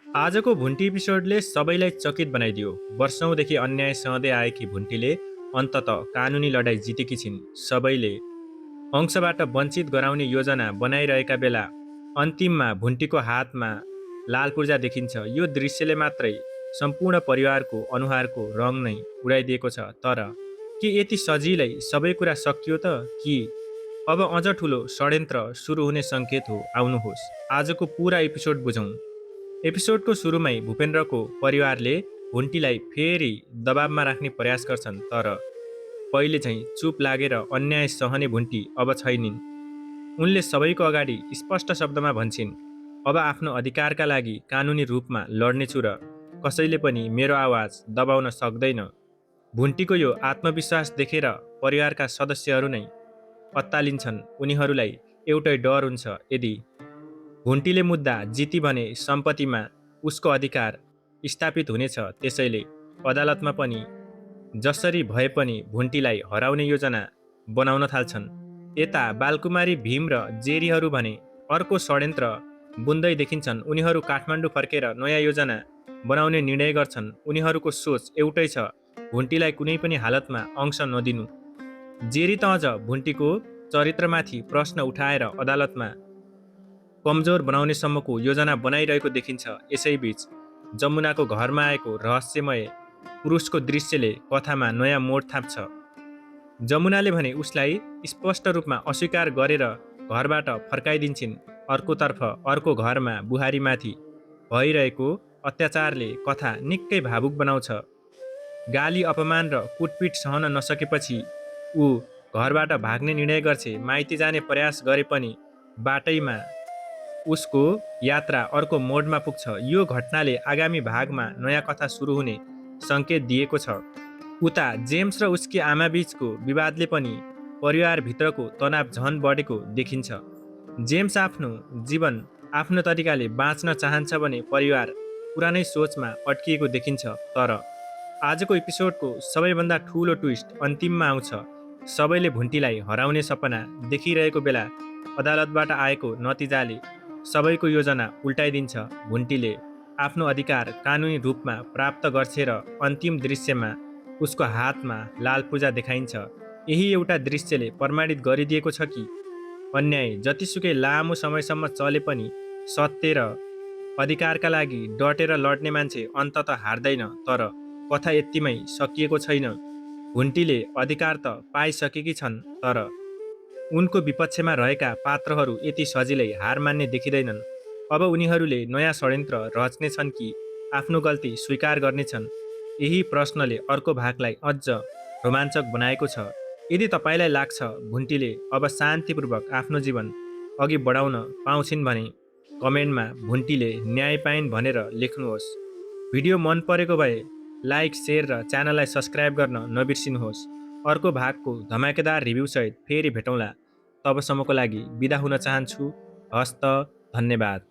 आजको भुन्टी एपिसोडले सबैलाई चकित बनाइदियो। वर्षौंदेखि अन्याय सहँदै आएकी भुन्टीले अन्ततः कानुनी लडाईँ जितेकी छिन्। सबैले अंशबाट वञ्चित गराउने योजना बनाइरहेका बेला अन्तिममा भुन्टीको हातमा लाल पूर्जा देखिन्छ। यो दृश्यले मात्रै सम्पूर्ण परिवारको अनुहारको रङ नै उडाइदिएको छ। तर के यति सजिलै सबै कुरा सकियो त कि अब अझ ठुलो षड्यन्त्र सुरु हुने सङ्केत हो? आउनुहोस् आजको पुरा एपिसोड बुझौँ। एपिसोडको सुरुमै भूपेन्द्रको परिवारले भुन्टीलाई फेरि दबावमा राख्ने प्रयास गर्छन्, तर पहिले चाहिँ चुप लागेर अन्याय सहने भुन्टी अब छैनिन्। उनले सबैको अगाडि स्पष्ट शब्दमा भन्छन्, अब आफ्नो अधिकारका लागि कानुनी रूपमा लड्नेछु र कसैले पनि मेरो आवाज दबाउन सक्दैन। भुन्टीको यो आत्मविश्वास देखेर परिवारका सदस्यहरू नै अत्तालिन्छन्। उनीहरूलाई एउटै डर हुन्छ, यदि भुन्टीले मुद्दा जिती भने सम्पत्तिमा उसको अधिकार स्थापित हुनेछ। त्यसैले अदालतमा पनि जसरी भए पनि भुन्टीलाई हराउने योजना बनाउन थाल्छन्। यता बालकुमारी भीम र जेरीहरू भने अर्को षड्यन्त्र बुन्दै देखिन्छन्। उनीहरू काठमाडौँ फर्केर नयाँ योजना बनाउने निर्णय गर्छन्। उनीहरूको सोच एउटै छ, भुन्टीलाई कुनै पनि हालतमा अंश नदिनु। जेरी त अझ भुन्टीको चरित्रमाथि प्रश्न उठाएर अदालतमा कमजोर बनाउनेसम्मको योजना बनाइरहेको देखिन्छ। यसैबीच जमुनाको घरमा आएको रहस्यमय पुरुषको दृश्यले कथामा नयाँ मोड थाप्छ। जमुनाले भने उसलाई स्पष्ट रूपमा अस्वीकार गरेर घरबाट फर्काइदिन्छन्। अर्कोतर्फ अर्को घरमा बुहारीमाथि भइरहेको अत्याचारले कथा निकै भावुक बनाउँछ। गाली अपमान र कुटपिट सहन नसकेपछि ऊ घरबाट भाग्ने निर्णय गर्छ। माइती जाने प्रयास गरे पनि बाटैमा उसको यात्रा अर्को मोडमा पुग्छ। यो घटनाले आगामी भागमा नयाँ कथा सुरु हुने सङ्केत दिएको छ। उता जेम्स र उसकी आमाबीचको विवादले पनि परिवारभित्रको तनाव झन बढेको देखिन्छ। जेम्स आफ्नो जीवन आफ्नो तरिकाले बाँच्न चाहन्छ भने परिवार पुरानै सोचमा अड्किएको देखिन्छ। तर आजको एपिसोडको सबैभन्दा ठुलो ट्विस्ट अन्तिममा आउँछ। सबैले भुन्टीलाई हराउने सपना देखिरहेको बेला अदालतबाट आएको नतिजाले सबैको योजना उल्टाइदिन्छ। भुन्टीले आफ्नो अधिकार कानुनी रूपमा प्राप्त गर्छ र अन्तिम दृश्यमा उसको हातमा लाल पूजा देखाइन्छ। यही एउटा दृश्यले प्रमाणित गरिदिएको छ कि अन्याय जतिसुकै लामो समयसम्म चले पनि सत्य र अधिकारका लागि डटेर लड्ने मान्छे अन्ततः हार्दैन। तर कथा यतिमै सकिएको छैन। भुन्टीले अधिकार त पाइसकेकी छन्, तर उनको विपक्षमा रहेका पात्रहरू यति सजिलै हार मान्ने देखिँदैनन्। अब उनीहरूले नयाँ षड्यन्त्र रच्नेछन् कि आफ्नो गल्ती स्वीकार गर्नेछन्? यही प्रश्नले अर्को भागलाई अझ रोमाञ्चक बनाएको छ। यदि तपाईँलाई लाग्छ भुन्टीले अब शान्तिपूर्वक आफ्नो जीवन अघि बढाउन पाउँछिन् भने कमेन्टमा भुन्टीले न्याय पाइन् भनेर लेख्नुहोस्। भिडियो मन परेको भए लाइक, सेयर र च्यानललाई सब्स्क्राइब गर्न नबिर्सिनुहोस्। अर्को भागको धमाकेदार रिभ्यूसहित फेरि भेटौँला। तबसम्मको लागि बिदा हुन चाहन्छु। हस्त, धन्यवाद।